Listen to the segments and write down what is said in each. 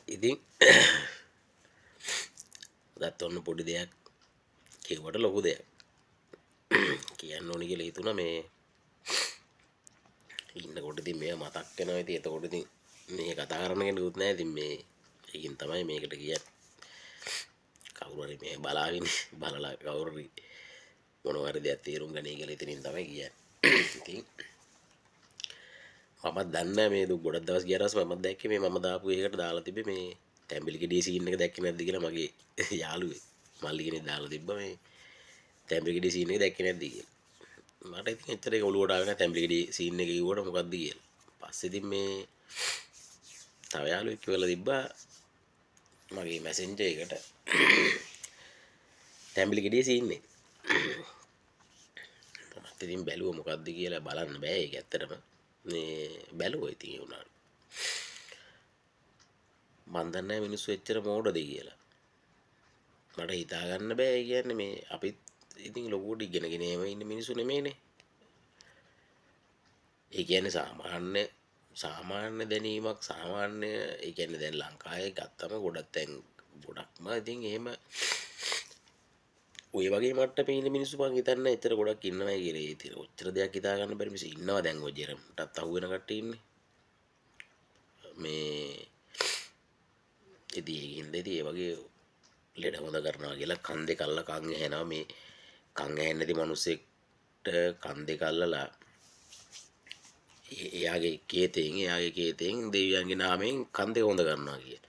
ඉතින් අදත් ඔන්න පොඩි දෙයක් කිව්වට ලොකු දෙයක් කියන්න ඕනි කියලා හිතුණා මේ ඉන්නකොට ඉතින් මේව මතක් වෙනවා. ඉතින් එතකොට ඉතින් මේ කතා කරන්න කෙනෙකුත් නැහැ. ඉතින් මේ ඒකින් තමයි මේකට කියන්නේ. කවුරු හරි මේ බලාගෙන බලලා කවුරු හරි මොනවා හරි දෙයක් තේරුම් ගනී කියලා ඉතින් තමයි කියන්නේ. ඉතින් මම දන්නේ මේ දුක් ගොඩක් දවස් ගියාට පස්සේ මම දැක්කේ මේ මම දාපු එකකට දාලා තිබ්බේ මේ තැඹිලි ගෙඩිය සීන් එක දැක්කේ නැද්ද කියලා මගේ යාළුවෙක් මල්ලි කෙනෙක් දාලා තිබ්බා මේ තැඹිලි ගෙඩිය සීන් එක දැක්කේ නැද්ද කියලා. මට ඉතින් ඇත්තට ඒක ඔලුවට ආවේ නැහැ තැඹිලි ගෙඩිය සීන් එක කිව්වට මොකක්ද කියලා. පස්සේ ඉතින් මේ තව යාළුවෙක් කියලා තිබ්බා මගේ මැසෙන්ජර් එකට තැඹිලි ගෙඩිය සීන් එක. මමත් ඉතින් බැලුවා මොකක්ද කියලා බලන්න බෑ ඒක ඇත්තටම. මේ බැලුවා ඉතින් ඒ උනාට. මන් දන්නේ මිනිස්සු එච්චර මෝඩද කියලා. මට හිතා ගන්න බෑ. කියන්නේ මේ අපිත් ඉතින් ලොකුවට ඉගෙනගෙන එහෙම ඉන්න මිනිස්සු නෙමෙයිනේ. ඒ කියන්නේ සාමාන්‍ය දැනීමක් සාමාන්‍ය ඒ කියන්නේ දැන් ලංකාවේ ගත්තම ගොඩක් දැන් ගොඩක්ම ඉතින් එහෙම ඔය වගේ මට්ටමේ ඉන්න මිනිස්සු මං හිතන්නේ එච්චර ගොඩක් ඉන්නවයි කියලා. ඒ තියෙන ඔච්චර දෙයක් හිතා ගන්න බැරි මිනිස්සු ඉන්නවා දැන් ඔය ජෙරම්ටත් අහු වෙන කට්ටිය ඉන්නේ. මේ ඉතින් ඒ වගේ ලෙඩ හොඳ කරනවා කියලා කන් දෙක අල්ලලා කන් ඇහෙනවා. මේ කන් ඇහෙන්නේ නැති මිනිස්සෙක්ට කන් දෙක අල්ලලා එයාගේ කේතෙන් දෙවියන්ගේ නාමයෙන් කන් දෙක හොඳ කරනවා කිය.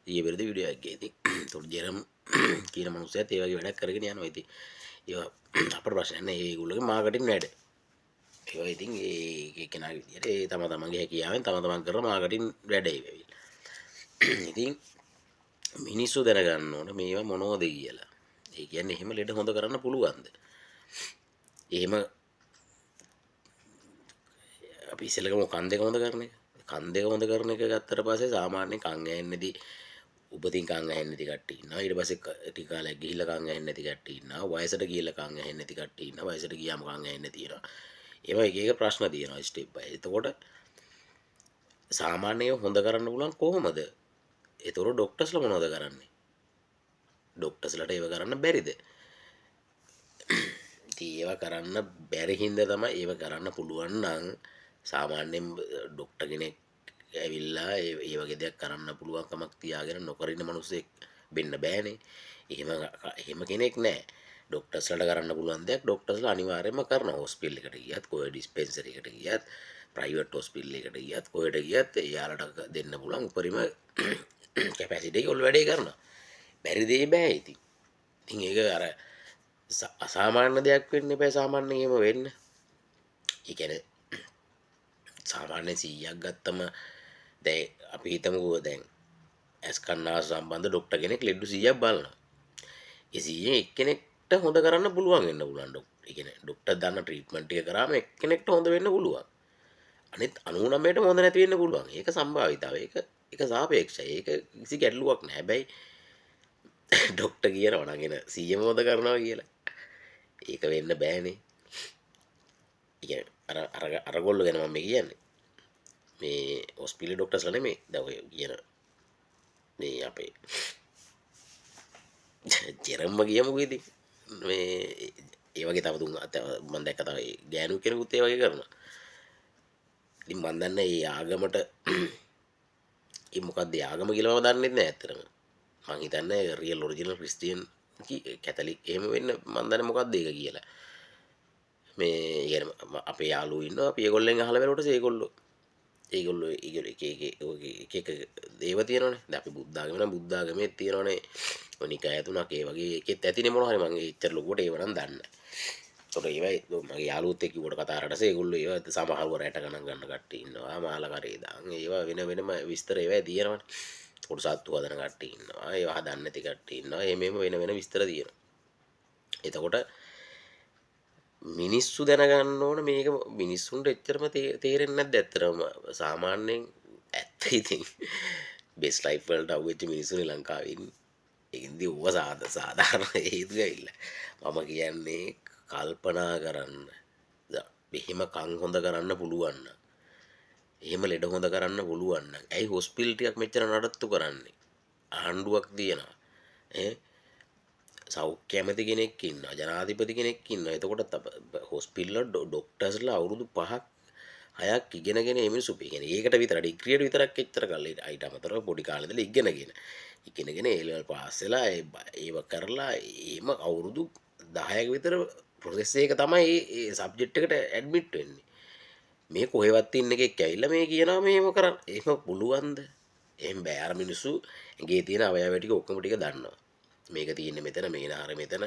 ඊයේ පෙරේද වීඩියෝ එකක් ගියේ. ඉතින් ජෙරම් කියන මනුස්සයාත් ඒ වගේ වැඩක් කරගෙන යනවා. ඉතින් ඒවා අපේ ප්‍රශ්න නැහැ. ඒගොල්ලෝගේ මාකටින් වැඩ. ඒවා ඉතින් ඒ කෙනාගේ විදියට ඒ තම තමන්ගේ හැකියාවෙන් තම තමන් කරන මාකටින් වැඩ ඒවෙවිල. ඉතින් මිනිස්සු දැනගන්න ඕන මේවා මොනවද කියලා. ඒ කියන්නේ එහෙම ලෙඩ හොඳ කරන්න පුළුවන්ද? එහෙම අපි ඉස්සෙල්ලම කන් දෙක හොඳ කරන එක. කන් දෙක හොඳ කරන එක ගත්තට පස්සේ සාමාන්‍යයෙන් කන් ඇහෙන්නේ නැති උපතින් කන් ඇහෙන්නේ නැති කට්ටිය ඉන්නවා. ඊට පස්සේ ටික කාලයක් ගිහිල්ලා කන් ඇහෙන්නේ නැති කට්ටිය ඉන්නවා. වයසට ගිහිල්ලා කන් ඇහෙන්නේ නැති කට්ටිය ඉන්නවා. වයසට ගියාම කන් ඇහෙන්නේ තියෙනවා. ඒවා එක එක ප්‍රශ්න තියෙනවා ස්ටෙප් බයි. එතකොට සාමාන්‍යයෙන් හොඳ කරන්න පුළුවන් කොහොමද? ඒතර ඩොක්ටර්ස්ලා මොනවද කරන්නේ? ඩොක්ටර්ස්ලාට ඒව කරන්න බැරිද? ඉතින් ඒව කරන්න බැරි හින්දා තමයි ඒව කරන්න පුළුවන් නම් සාමාන්‍යයෙන් ඩොක්ටර් කෙනෙක් ඇවිල්ලා ඒ වගේ දෙයක් කරන්න පුළුවන් කමක් තියාගෙන නොකර ඉන්න මිනිස්සෙක් වෙන්න බෑනේ. එහෙම කෙනෙක් නැහැ. ඩොක්ටර්ස්ලාට කරන්න පුළුවන් දෙයක් ඩොක්ටර්ස්ලා අනිවාර්යයෙන්ම කරනවා. හොස්පිටල් එකට ගියත් කොයි ඩිස්පෙන්සරි එකට ගියත් ප්‍රයිවට් හොස්පිටල් එකට ගියත් කොහෙට ගියත් එයාලට දෙන්න පුළුවන් උපරිම කැපැසිටි එක ඔල් වැඩේ කරනවා. බැරි දෙයක් බෑ ඉතින්. ඉතින් ඒක අර අසාමාන්‍ය දෙයක් වෙන්න එපා. සාමාන්‍යයෙන් එහෙම වෙන්න. ඒ කියන්නේ සාමාන්‍ය 100ක් ගත්තම දැන් අපි හිතමුකෝ දැන් ඇස් කන්නාස සම්බන්ධ ඩොක්ටර් කෙනෙක් ලෙඩු 100ක් බලනවා. ඒ 100න් එක්කෙනෙක්ට හොඳ කරන්න පුළුවන් වෙන්න පුළුවන් ඩොක්ටර්. ඒ කියන්නේ ඩොක්ටර් දන්න ට්‍රීට්මන්ට් එක කරාම එක්කෙනෙක්ට හොඳ වෙන්න පුළුවන්. අනිත් 99ට හොඳ නැති වෙන්න පුළුවන්. ඒක සම්භාවිතාව. ඒක සාපේක්ෂයි. ඒක කිසි ගැටලුවක් නැහැ. හැබැයි ඩොක්ටර් කියනවා නම් එන 100ම හොඳ කරනවා කියලා. ඒක වෙන්න බෑනේ. ඒ කියන්නේ අරගොල්ලෝ ගැන මම කියන්නේ. මේ හොස්පිටල් ඩොක්ටර්ස්ලා නෙමෙයි. දැන් ඔය කියන මේ අපේ ජෙරම්ම කියමුකෝ ඉතින්. මේ ඒ වගේ තව තුන් මම දැක්ක තව ගෑනු කෙනෙකුත් ඒ වගේ කරනවා. ඉතින් මම දන්නේ මේ ආගමට ඒ මොකක්ද ආගම කියලා මම දන්නේ නැහැ ඇත්තටම. මං හිතන්නේ රියල් ඔරිජිනල් ක්‍රිස්තියන් කැතලික් එහෙම වෙන්න මම දන්නේ මොකක්ද ඒක කියලා. මේ කියන්නේ අපේ යාළුවෝ ඉන්නවා අපි ඒගොල්ලෙන් අහලා බලනකොට ඒගොල්ලෝ එක දේව තියෙනවනේ. දැන් අපි බුද්ධ ආගම නම් බුද්ධ ආගමේ තියෙනවනේ ඔනිකාය තුනක් ඒ වගේ එකෙත් ඇතිනේ මොනවා හරි මම එච්චර ලොකුවට ඒව නම් දන්නේ නැහැ. ඒතකොට ඒවයි මගේ යාළුවොත් එක්ක කිව්වට කතා කරලා ඒගොල්ලෝ ඒව සමහරව රැට ගණන් ගන්න කට්ටිය ඉන්නවා. මාලා කරේ දාන් ඒවා වෙනම විස්තර ඒවයි තියෙනවනේ. පොඩු සත්තු හදන කට්ටිය ඉන්නවා. ඒවා හදන්න නැති කට්ටිය ඉන්නවා. එහෙම වෙන විස්තර තියෙනවා. එතකොට මිනිස්සු දැනගන්න ඕන මේක මිනිස්සුන්ට එච්චරම තේරෙන්නේ නැද්ද ඇත්තටම සාමාන්‍යයෙන් ඇත්ත ඉතින් බෙස් ලයිෆ් වලට අවුච්ච මිනිස්සුනේ ලංකාවේ ඉන්නේ. ඒකින්දී ඌව සාධාරණ හේතු ඇවිල්ලා මම කියන්නේ කල්පනා කරන්න. මෙහෙම කන් හොඳ කරන්න පුළුවන් නම් එහෙම ලෙඩ හොඳ කරන්න පුළුවන් නම් ඇයි හොස්පිටල් ටිකක් මෙච්චර නඩත්තු කරන්නේ? ආණ්ඩුවක් තියෙනවා. ඈ සෞඛ්‍ය ඇමති කෙනෙක් ඉන්නවා, ජනාධිපති කෙනෙක් ඉන්නවා. එතකොට හොස්පිටල් ඩොක්ටර්ස්ලා අවුරුදු 5ක් 6ක් ඉගෙනගෙන මේ මිනිස්සු ඉගෙන ඒකට විතර ඩිග්‍රියට විතරක් එච්චර කල්ලි අයිට අමතරව පොඩි කාලේ ඉඳලා ඉගෙනගෙන ඒ ලෙවල් පාස් වෙලා ඒව කරලා එහෙම අවුරුදු 10ක විතර ප්‍රොසෙස් එක තමයි ඒ සබ්ජෙක්ට් එකට ඇඩ්මිට් වෙන්නේ. මේ කොහෙවත් ඉන්න එකෙක් ඇවිල්ලා මේ කියනවා මේව කරන්න. එහෙම පුළුවන්ද? එහෙම බෑ. අර මිනිස්සු ඇඟේ තියෙන අවයව ටික ඔක්කොම ටික දන්නවා. මේක තියෙන්නේ මෙතන, මේ නාර මෙතන,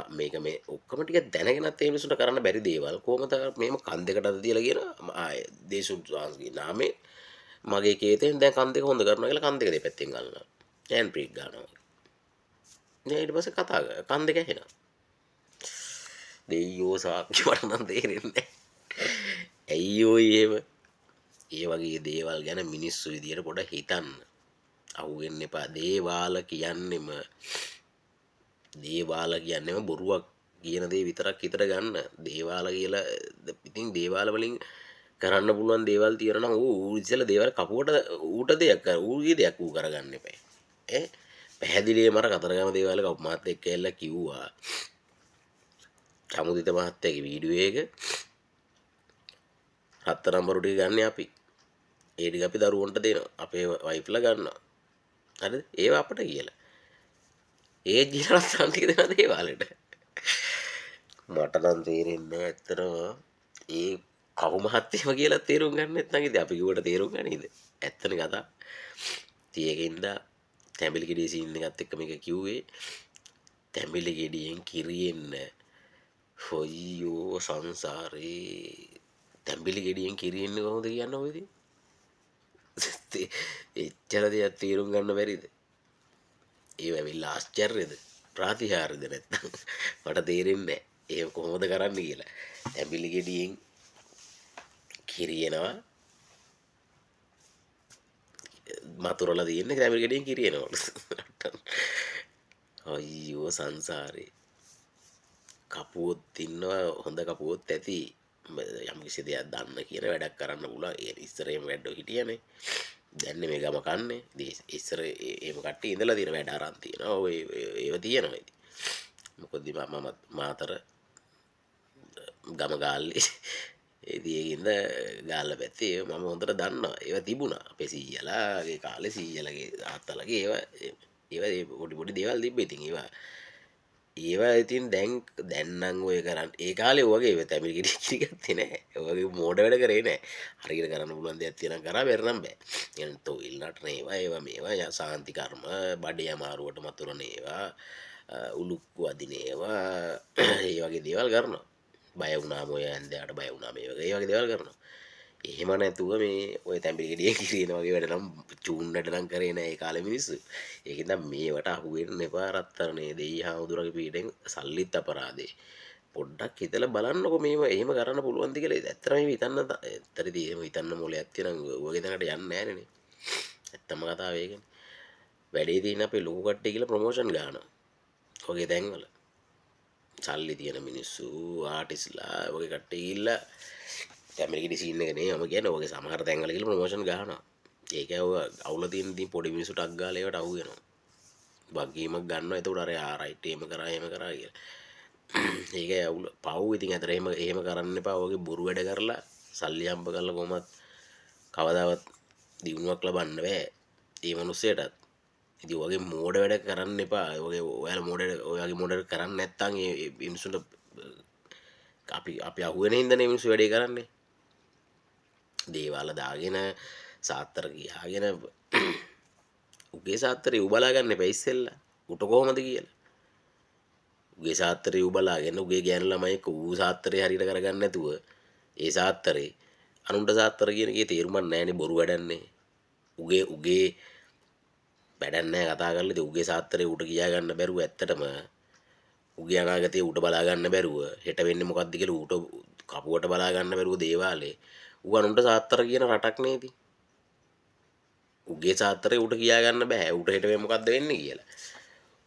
මේක මේ ඔක්කොම ටික දැනගෙනත් ඒ මිනිස්සුන්ට කරන්න බැරි දේවල් කොහොමද මේම කන් දෙකට අත තියලා කියන දේශුන් වහන්සේගේ නාමේ මගේ කේතෙන් දැන් කන් දෙක හොඳ කරනවා කියලා කන් දෙක දෙපැත්තෙන් ගන්නවා. හෑන්ඩ් බ්‍රේක් ගන්නවා. දැන් ඊට පස්සේ කතා කන් දෙක ඇහෙනවා. දෙයියෝ සාක්ෂි මට නම් තේරෙන්නේ නැහැ. ඇයි ඔය එහෙම ඒ වගේ දේවල් ගැන මිනිස්සු විදියට පොඩ හිතන්න. අහුවෙන්න එපා. දේවාල කියන්නේම බොරුවක් කියන දේ විතරක් හිතට ගන්න. දේවාල කියලා ඉතින් දේවාල වලින් කරන්න පුළුවන් දේවල් තියෙනවා නම් ඌ ඉස්සෙල්ලා දේවල් කපුවට ඌට දෙයක් කර ඌගේ දෙයක් ඌ කරගන්න එපා. පැහැදිලිවම අර කතරගම දේවාල කපු මහත්තයෙක් එක්ක ඇවිල්ලා කිව්වා. සමුදිත මහත්තයාගේ වීඩියෝ එක රත්තරන් බරු ටික ගන්න අපි. ඒ ටික අපි දරුවන්ට දෙනවා. අපේ වයිෆ්ලා ගන්නවා. හරිද? ඒව අපට කියලා. ඒ ජීරත්සන් ටික දෙන දේවාලෙට. මට නම් තේරෙන්නේ ඇත්තටම ඒ කවු මහත්තයම කියලා තේරුම් ගන්න නැත්නම් ඉතින් අපි කිව්වට තේරුම් ගන්නේද? ඇත්තනේ කතා. ඉතින් ඒකින්ද තැඹිලි ගෙඩිය සීන් එකත් එක්ක මේක කිව්වේ තැඹිලි ගෙඩියෙන් කිරියෙන්න හොයියෝ සංසාරේ තැඹිලි ගෙඩියෙන් කිරියෙන්න කොහොමද කියන්නේ ඔය ඉතින්? එච්චර දෙයක් තේරුම් ගන්න බැරිද? ඒ වෙලාව ආශ්චර්යද? ප්‍රාතිහාර්යද නැත්නම් මට තේරෙන්නේ නැහැ. ඒක කොහොමද කරන්න කියලා. තැඹිලි ගෙඩියෙන් කිරියනවා මතුරලා තියෙන්නේ තැඹිලි ගෙඩියෙන් කිරියනවා. අයියෝ සංසාරේ. කපුවොත් ඉන්නවා හොඳ කපුවොත් ඇති. යම් කිසි දෙයක් දන්න කියන වැඩක් කරන්න පුළුවන්. ඒ ඉස්සරේම වැඩ හිටියනේ. දැන් මේ ගම කන්නේ. ඉස්සර එහෙම කට්ටිය ඉඳලා තියෙන වැඩ අරන් තියෙනවා. ඔය ඒව තියෙනවා ඉතින්. මොකද මම මාතර ගම ගාල්ලේ ඉතින් ඒකින්ද ගාල්ල පැත්තේ මම හොඳට දන්නවා. ඒව තිබුණා. අපේ සීයලාගේ කාලේ සීයලගේ තාත්තලගේ ඒව පොඩි දේවල් තිබ්බ ඉතින් ඒවා ඉතින් දැන් නම් ඔය කරන්නේ ඒ කාලේ වගේ තැඹිලි ගෙඩි කිරි ගත්තේ නැහැ. ඔයගේ මෝඩ වැඩ කරේ නැහැ. හරියට කරන්න පුළුවන් දෙයක් තියෙනම් කරා බැරනම් බෑ. يعني තොইল නටන ඒවා සාන්ති කර්ම බඩේ අමාරුවට මතුරන ඒවා උලුක්කු අදින ඒවා ඒ වගේ දේවල් කරනවා. බය වුණාම ඔය ඇන්දයාට බය වුණාම ඒ වගේ දේවල් කරනවා. එහෙම නැතුව මේ ඔය තැඹිලි ගෙඩිය කිරින වගේ වැඩ නම් චූන්නට නම් කරේ නෑ ඒ කාලේ මිනිස්සු. ඒකින්ද මේවට අහු වෙන්න එපා රත්තරනේ. දෙයි හාමුදුරගේ පීඩෙන් සල්ලිත් අපරාදේ. පොඩ්ඩක් හිතලා බලන්නකො මේව එහෙම කරන්න පුළුවන්ද කියලා. ඇත්තටම මේ හිතන්න ඇත්තටදී එහෙම හිතන්න මොලයක් තියෙනම් ඔයගේ තැනකට යන්නේ නෑනේ. ඇත්තම කතාව ඒකනේ. වැඩේ තියෙන අපේ ලොකු කට්ටිය කියලා ප්‍රොමෝෂන් ගන්නවා. ඔයගේ තැන්වල. සල්ලි තියෙන මිනිස්සු ආටිස්ලා වගේ කට්ටිය ගිහිල්ලා තැඹිලි ගෙඩි සීන් එක නේ මම කියන්නේ. ඔයගේ සමහර තැන්වල ගිහිල්ලා ප්‍රොමෝෂන් ගන්නවා. ඒක අවුල තියෙන ඉතින් පොඩි මිනිස්සුට අක් ගාලා ඒවට අහු වෙනවා. වගකීමක් ගන්නවා. එතකොට අර රයිට් එහෙම කරා කියලා. ඒකයි අවුල. පව් ඉතින් අතර එහෙම කරන්න එපා. ඔයගේ බොරු වැඩ කරලා සල්ලි හම්බ කරලා කොහොමත් කවදාවත් දිනුවක් ලබන්න බෑ. ඒ මිනිස්සෙටත්. ඉතින් ඔයගේ මෝඩ වැඩ කරන්න එපා. ඔයාලා ඔයගේ මෝඩ කරන්නේ නැත්නම් ඒ මිනිස්සුන්ට අපි අහුවෙන හින්දානේ මිනිස්සු වැඩේ කරන්නේ. දේවාල දාගෙන සාත්තර ගියාගෙන උගේ සාත්තරේ උබලා ගන්න එපා ඉස්සෙල්ලා. උට කොහමද කියලා. උගේ සාත්තරේ උබලාගෙන උගේ ගෑනු ළමයි ඌ සාත්තරේ හරියට කරගන්න නැතුව ඒ සාත්තරේ අනුන්ට සාත්තර කියන එකේ තේරුමක් නැහැනේ. බොරු වැඩන්නේ. උගේ වැඩක් නැහැ කතා කරලා. ඉතින් උගේ සාත්තරේ ඌට කියා ගන්න බැරුව ඇත්තටම උගේ අනාගතේ ඌට බලා ගන්න බැරුව හෙට වෙන්නේ මොකද්ද කියලා ඌට කපුවට බලා ගන්න බැරුව දේවාලේ ඌ අනුන්ට සාත්තර කියන රටක් නේද? උගේ සාත්තරේ ඌට කියා ගන්න බෑ. ඌට හෙට වෙන්නේ මොකද්ද වෙන්නේ කියලා.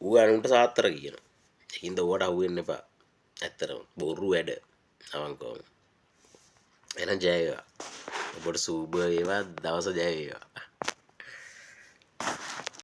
ඌ අනුන්ට සාත්තර කියනවා. ඒකින්ද ඕවට අහු වෙන්න එපා. ඇත්තටම බොරු වැඩ අවංකවම. එහෙනම් ජය වේවා. ඔබට සූබ වේවා දවස ජය වේවා